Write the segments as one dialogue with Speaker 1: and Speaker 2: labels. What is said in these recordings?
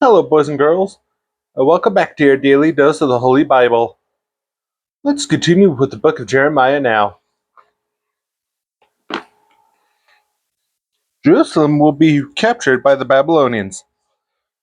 Speaker 1: Hello, boys and girls. Welcome back to your daily dose of the Holy Bible. Let's continue with the book of Jeremiah now. Jerusalem will be captured by the Babylonians.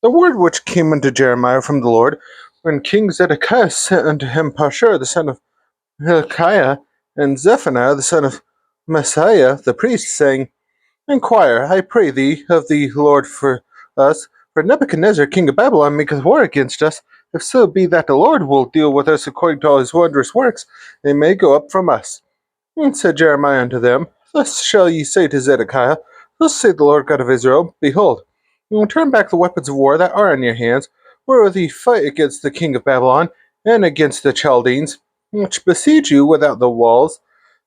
Speaker 1: The word which came unto Jeremiah from the Lord, when King Zedekiah sent unto him Pashur the son of Hilkiah, and Zephaniah the son of Messiah the priest, saying, Inquire, I pray thee, of the Lord for us, for Nebuchadnezzar king of Babylon maketh war against us. If so be that the Lord will deal with us according to all his wondrous works, they may go up from us. And said Jeremiah unto them, Thus shall ye say to Zedekiah, Thus saith the Lord God of Israel, Behold, ye will turn back the weapons of war that are in your hands, wherewith ye fight against the king of Babylon, and against the Chaldeans, which besiege you without the walls,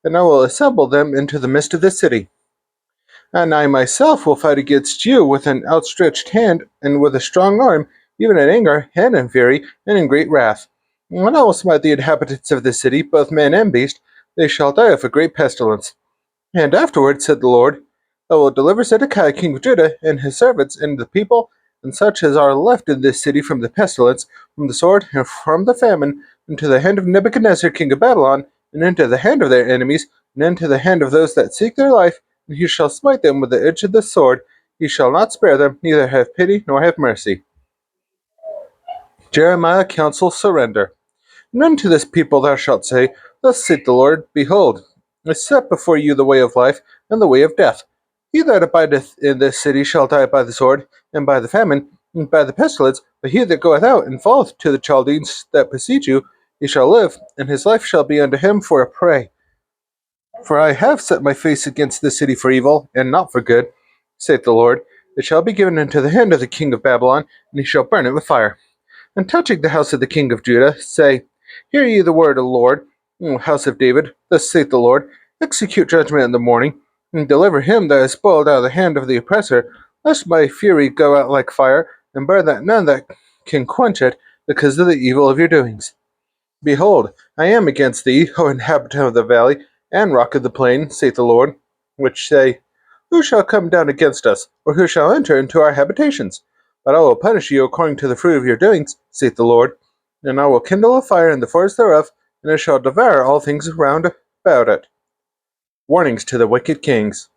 Speaker 1: and I will assemble them into the midst of the city. And I myself will fight against you with an outstretched hand, and with a strong arm, even in anger, and in fury, and in great wrath. And I will smite the inhabitants of this city, both man and beast, they shall die of a great pestilence. And afterward, said the Lord, I will deliver Zedekiah king of Judah, and his servants, and the people, and such as are left in this city from the pestilence, from the sword, and from the famine, into the hand of Nebuchadnezzar king of Babylon, and into the hand of their enemies, and into the hand of those that seek their life, and he shall smite them with the edge of the sword. He shall not spare them, neither have pity nor have mercy. Jeremiah counsels surrender. And unto this people thou shalt say, Thus saith the Lord, Behold, I set before you the way of life, and the way of death. He that abideth in this city shall die by the sword, and by the famine, and by the pestilence, but he that goeth out and falleth to the Chaldeans that besiege you, he shall live, and his life shall be unto him for a prey. For I have set my face against this city for evil, and not for good, saith the Lord. It shall be given into the hand of the king of Babylon, and he shall burn it with fire. And touching the house of the king of Judah, say, Hear ye the word of the Lord, O house of David. Thus saith the Lord, Execute judgment in the morning, and deliver him that is spoiled out of the hand of the oppressor, lest my fury go out like fire, and burn that none that can quench it, because of the evil of your doings. Behold, I am against thee, O inhabitant of the valley, and rock of the plain, saith the Lord, which say, Who shall come down against us, or who shall enter into our habitations? But I will punish you according to the fruit of your doings, saith the Lord. And I will kindle a fire in the forest thereof, and it shall devour all things round about it. Warnings to the wicked kings.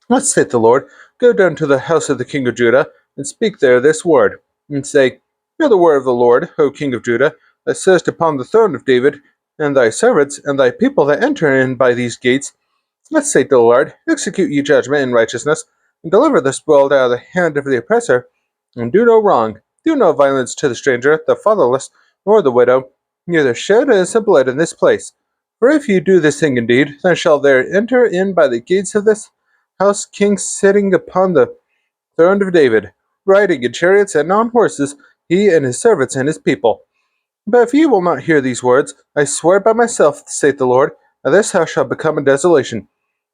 Speaker 1: Thus saith the Lord, Go down to the house of the king of Judah, and speak there this word, and say, Hear the word of the Lord, O king of Judah, that sittest upon the throne of David, and thy servants, and thy people that enter in by these gates. Thus saith the Lord, Execute ye judgment in righteousness, and deliver the spoiled out of the hand of the oppressor, and do no wrong. Do no violence to the stranger, the fatherless, nor the widow, neither shed innocent blood in this place. For if you do this thing indeed, then shall there enter in by the gates of this house kings sitting upon the throne of David, riding in chariots and on horses, he and his servants and his people. But if ye will not hear these words, I swear by myself, saith the Lord, that this house shall become a desolation.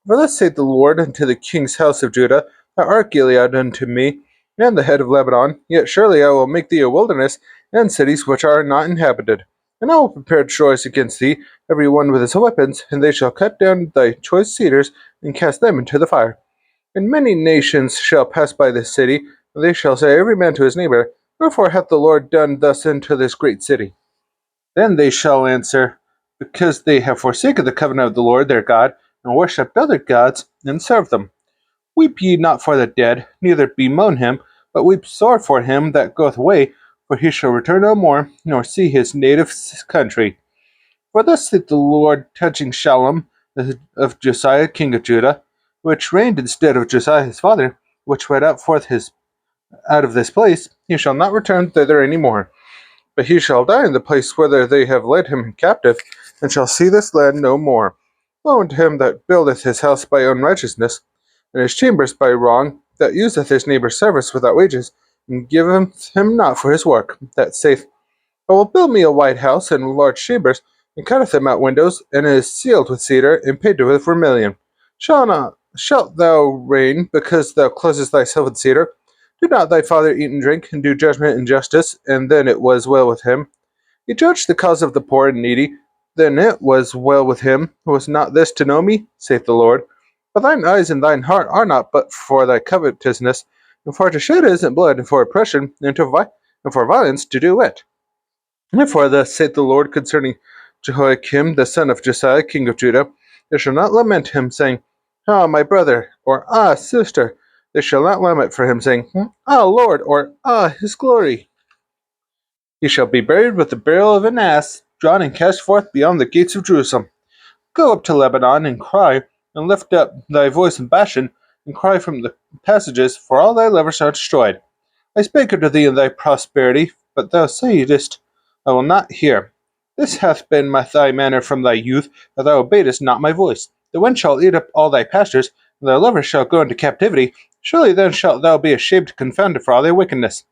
Speaker 1: For thus saith the Lord unto the king's house of Judah, Thou art Gilead unto me, and the head of Lebanon, yet surely I will make thee a wilderness, and cities which are not inhabited. And I will prepare destroyers against thee, every one with his weapons, and they shall cut down thy choice cedars, and cast them into the fire. And many nations shall pass by this city, and they shall say every man to his neighbor, Wherefore hath the Lord done thus unto this great city? Then they shall answer, Because they have forsaken the covenant of the Lord their God, and worshipped other gods, and served them. Weep ye not for the dead, neither bemoan him, but weep sore for him that goeth away, for he shall return no more, nor see his native country. For thus saith the Lord touching Shallum of Josiah king of Judah, which reigned instead of Josiah his father, which went out of this place, he shall not return thither any more. But he shall die in the place whither they have led him captive, and shall see this land no more. Woe unto him that buildeth his house by unrighteousness, and his chambers by wrong, that useth his neighbour's service without wages, and giveth him not for his work, that saith, I will build me a white house and large chambers, and cutteth them out windows, and is sealed with cedar, and painted with vermilion. Shalt thou reign, because thou closest thyself with cedar? Did not thy father eat and drink, and do judgment and justice, and then it was well with him? He judged the cause of the poor and needy, then it was well with him. Was not this to know me? Saith the Lord. But thine eyes and thine heart are not but for thy covetousness, and for to shed innocent blood, and for oppression, and for violence to do it. Therefore, thus saith the Lord concerning Jehoiakim, the son of Josiah, king of Judah, they shall not lament him, saying, Ah, my brother, or Ah, sister. They shall not lament for him, saying, Ah, Lord, or Ah, his glory. He shall be buried with the burial of an ass, drawn and cast forth beyond the gates of Jerusalem. Go up to Lebanon, and cry, and lift up thy voice in Bashan, and cry from the passages, for all thy lovers are destroyed. I spake unto thee in thy prosperity, but thou saidst, I will not hear. This hath been thy manner from thy youth, that thou obeyedst not my voice. The wind shall eat up all thy pastures, and thy lovers shall go into captivity. Surely then shalt thou be ashamed and confounded for all thy wickedness.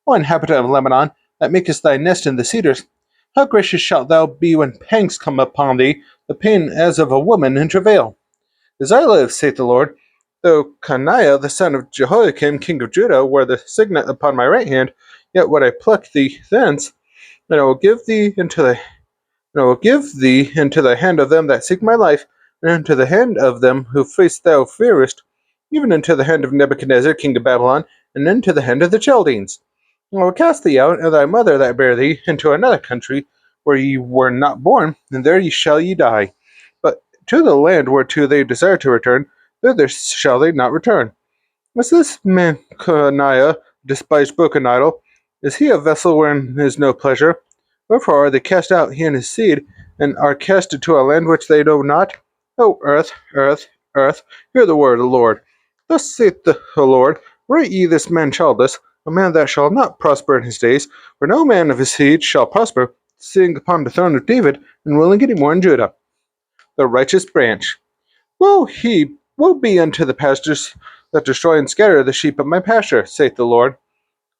Speaker 1: O inhabitant of Lebanon, that makest thy nest in the cedars, how gracious shalt thou be when pangs come upon thee, the pain as of a woman in travail. As I live, saith the Lord, though Coniah the son of Jehoiakim king of Judah were the signet upon my right hand, yet would I pluck thee thence, and I will give thee into the hand of them that seek my life, and into the hand of them who face thou fearest, even into the hand of Nebuchadnezzar king of Babylon, and into the hand of the Chaldeans. I will cast thee out, and thy mother that bare thee, into another country, where ye were not born, and there shall ye die. But to the land whereto they desire to return, thither shall they not return. Was this man Coniah despised broken idol? Is he a vessel wherein is no pleasure? Wherefore are they cast out, he and his seed, and are cast into a land which they know not? O earth, earth, earth, hear the word of the Lord. Thus saith the Lord, Write ye this man childless, a man that shall not prosper in his days, for no man of his seed shall prosper, sitting upon the throne of David, and ruling any more in Judah. The righteous branch. Woe be unto the pastors that destroy and scatter the sheep of my pasture, saith the Lord.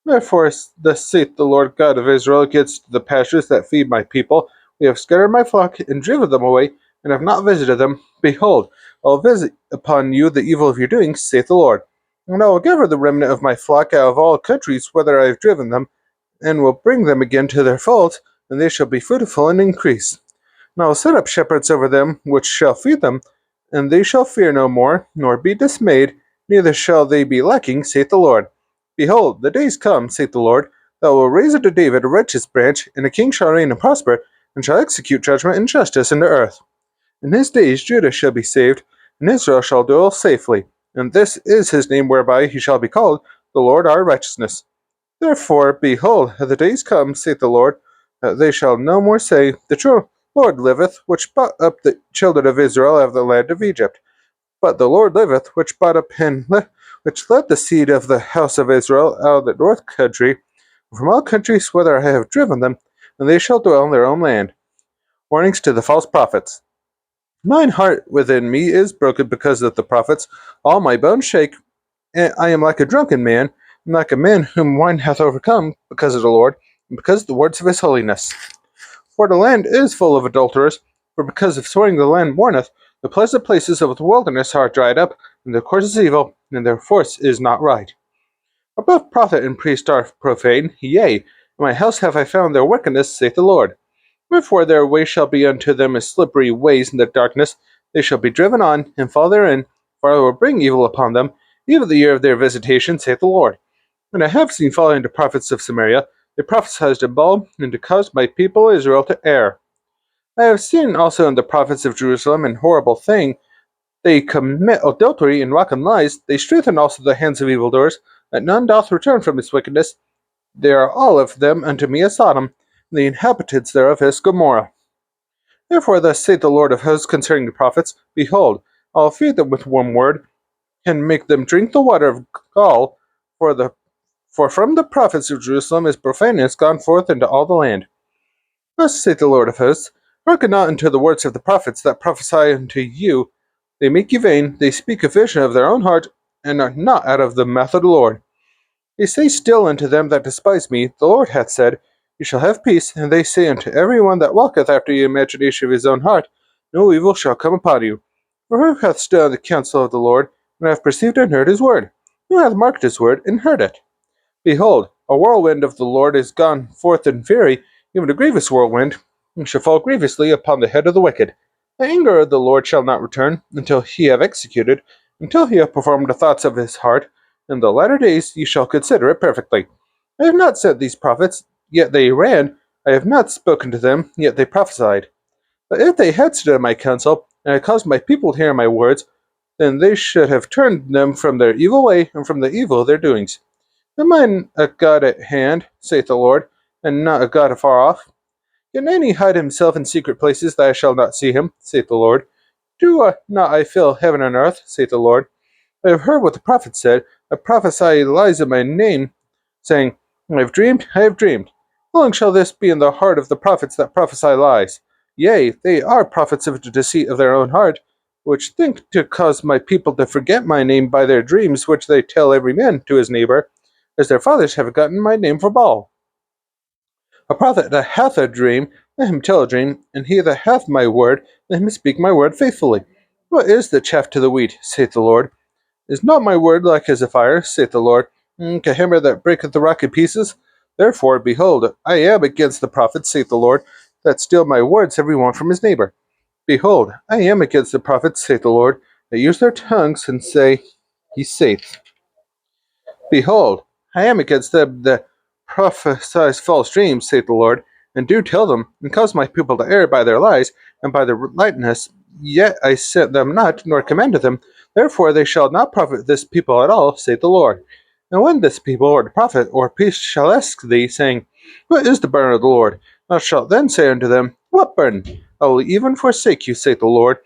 Speaker 1: Therefore thus saith the Lord God of Israel against the pastures that feed my people, We have scattered my flock, and driven them away, and have not visited them. Behold, I will visit upon you the evil of your doings, saith the Lord. And I will gather the remnant of my flock out of all countries whither I have driven them, and will bring them again to their folds, and they shall be fruitful and increase. And I will set up shepherds over them, which shall feed them, and they shall fear no more, nor be dismayed, neither shall they be lacking, saith the Lord. Behold, the days come, saith the Lord, that I will raise unto David a righteous branch, and a king shall reign and prosper, and shall execute judgment and justice in the earth. In his days Judah shall be saved, and Israel shall dwell safely, and this is his name whereby he shall be called, the Lord our righteousness. Therefore, behold, the days come, saith the Lord, that they shall no more say, The true Lord liveth, which brought up the children of Israel out of the land of Egypt. But the Lord liveth, which brought up which led the seed of the house of Israel out of the north country, from all countries whither I have driven them, and they shall dwell in their own land. Warnings to the false prophets. Mine heart within me is broken because of the prophets. All my bones shake. I am like a drunken man, and like a man whom wine hath overcome, because of the Lord, and because of the words of his holiness. For the land is full of adulterers, for because of swearing the land mourneth, the pleasant places of the wilderness are dried up, and their course is evil, and their force is not right. For both prophet and priest are profane, yea, in my house have I found their wickedness, saith the Lord. Wherefore their way shall be unto them as slippery ways in the darkness, they shall be driven on, and fall therein, for I will bring evil upon them, even the year of their visitation, saith the Lord. And I have seen falling the prophets of Samaria, they prophesied in Baal, and to cause my people Israel to err. I have seen also in the prophets of Jerusalem an horrible thing. They commit adultery and walk in lies, they strengthen also the hands of evildoers, that none doth return from his wickedness. They are all of them unto me as Sodom, and the inhabitants thereof as Gomorrah. Therefore thus saith the Lord of hosts concerning the prophets, Behold, I will feed them with one word, and make them drink the water of gall, for from the prophets of Jerusalem is profaneness gone forth into all the land. Thus saith the Lord of hosts, Hearken not unto the words of the prophets that prophesy unto you. They make you vain, they speak a vision of their own heart, and are not out of the mouth of the Lord. They say still unto them that despise me, The Lord hath said, You shall have peace, and they say unto every one that walketh after the imagination of his own heart, No evil shall come upon you. For who hath stood on the counsel of the Lord, and hath perceived and heard his word? Who hath marked his word, and heard it? Behold, a whirlwind of the Lord is gone forth in fury, even a grievous whirlwind, and shall fall grievously upon the head of the wicked. The anger of the Lord shall not return, until he have executed, until he have performed the thoughts of his heart, In the latter days ye shall consider it perfectly. I have not sent these prophets, yet they ran. I have not spoken to them, yet they prophesied. But if they had stood at my counsel, and had caused my people to hear my words, then they should have turned them from their evil way and from the evil of their doings. Am I a God at hand, saith the Lord, and not a God afar off? Can any hide himself in secret places that I shall not see him, saith the Lord? Do not I fill heaven and earth, saith the Lord? I have heard what the prophet said. I prophesy lies in my name, saying, I have dreamed, I have dreamed. How long shall this be in the heart of the prophets that prophesy lies? Yea, they are prophets of the deceit of their own heart, which think to cause my people to forget my name by their dreams, which they tell every man to his neighbor, as their fathers have gotten my name for Baal. A prophet that hath a dream, let him tell a dream, and he that hath my word, let him speak my word faithfully. What is the chaff to the wheat, saith the Lord? Is not my word like as a fire, saith the Lord, like a hammer that breaketh the rock in pieces? Therefore, behold, I am against the prophets, saith the Lord, that steal my words every one from his neighbor. Behold, I am against the prophets, saith the Lord, that use their tongues and say, He saith. Behold, I am against them that prophesy false dreams, saith the Lord, and do tell them, and cause my people to err by their lies, and by their lightness. Yet I sent them not, nor commanded them. Therefore they shall not profit this people at all, saith the Lord. And when this people, or the prophet, or priest shall ask thee, saying, What is the burden of the Lord? Thou shalt then say unto them, What burden? I will even forsake you, saith the Lord.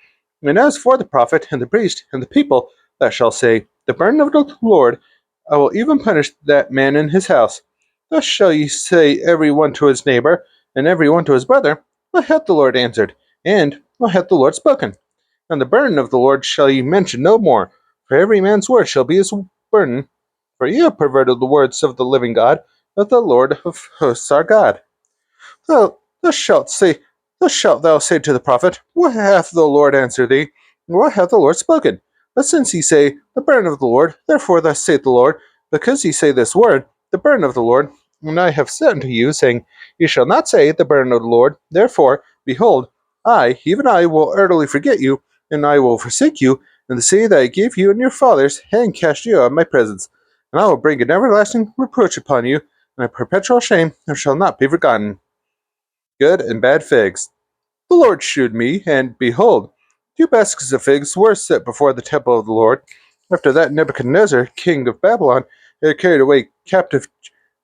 Speaker 1: And as for the prophet, and the priest, and the people, that shall say, The burden of the Lord, I will even punish that man in his house. Thus shall ye say every one to his neighbor, and every one to his brother, What hath the Lord answered? And what hath the Lord spoken? And the burden of the Lord shall ye mention no more, for every man's word shall be his burden. For ye have perverted the words of the living God, of the Lord of hosts our God. Thus shalt thou say to the prophet, What hath the Lord answered thee? What hath the Lord spoken? But since ye say, The burden of the Lord, therefore thus saith the Lord, because ye say this word, the burden of the Lord, and I have said unto you, saying, Ye shall not say, The burden of the Lord, therefore, behold, I, even I, will utterly forget you, and I will forsake you, and the city that I gave you and your fathers, and cast you out of my presence. And I will bring an everlasting reproach upon you, and a perpetual shame, and shall not be forgotten. Good and bad figs. The Lord shewed me, and behold, 2 baskets of figs were set before the temple of the Lord. After that Nebuchadnezzar, king of Babylon, had carried away captive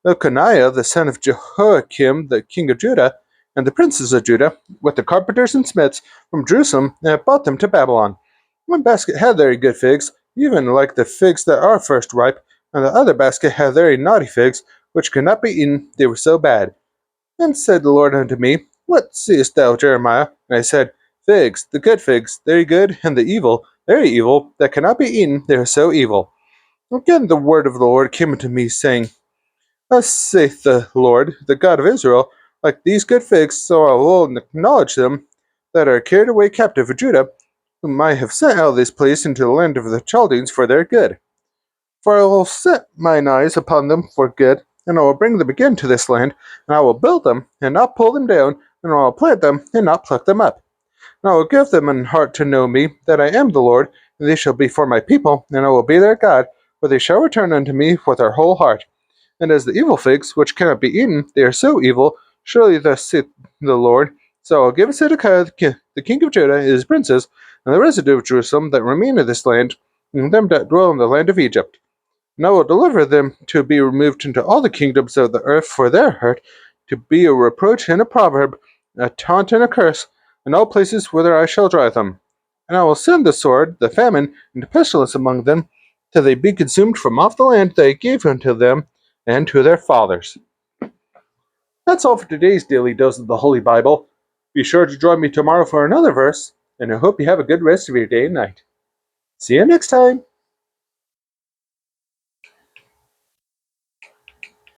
Speaker 1: Elkanah, the son of Jehoiakim, the king of Judah, and the princes of Judah, with the carpenters and smiths from Jerusalem, and had brought them to Babylon. One basket had very good figs, even like the figs that are first ripe, and the other basket had very naughty figs, which could not be eaten, they were so bad. Then said the Lord unto me, What seest thou, Jeremiah? And I said, Figs, the good figs, very good, and the evil, very evil, that cannot be eaten, they are so evil. Again the word of the Lord came unto me, saying, Thus saith the Lord, the God of Israel, Like these good figs, so I will acknowledge them that are carried away captive of Judah, whom I have sent out of this place into the land of the Chaldeans for their good. For I will set mine eyes upon them for good, and I will bring them again to this land, and I will build them, and not pull them down, and I will plant them, and not pluck them up. And I will give them an heart to know me, that I am the Lord, and they shall be for my people, and I will be their God, for they shall return unto me with their whole heart. And as the evil figs, which cannot be eaten, they are so evil, surely thus saith the Lord. So I will give Zedekiah the king of Judah and his princes, and the residue of Jerusalem that remain in this land, and them that dwell in the land of Egypt. And I will deliver them to be removed into all the kingdoms of the earth for their hurt, to be a reproach and a proverb, a taunt and a curse, in all places whither I shall drive them. And I will send the sword, the famine, and the pestilence among them, till they be consumed from off the land that I gave unto them and to their fathers. That's all for today's daily dose of the Holy Bible. Be sure to join me tomorrow for another verse, and I hope you have a good rest of your day and night. See you next time.